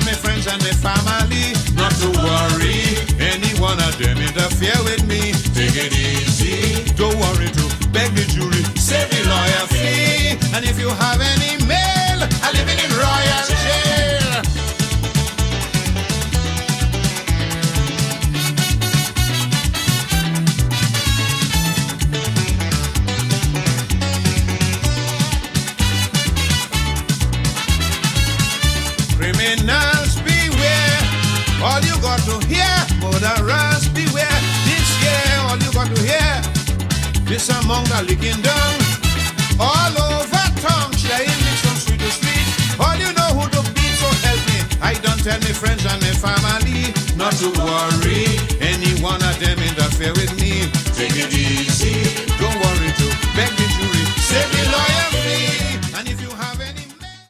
my friends and my family not to worry. Any one of them interfere with me, take it easy. Don't worry to beg the jury, save the lawyer fee. And if you have any mail, I live in royal jail. Criminals beware, all you got to hear. Murderers beware, this year all you got to hear. This among the licking down, all over town, sharing mix from street to street. All you know who to beat, so help me. I don't tell me friends and my family not to worry. Any one of them interfere with me,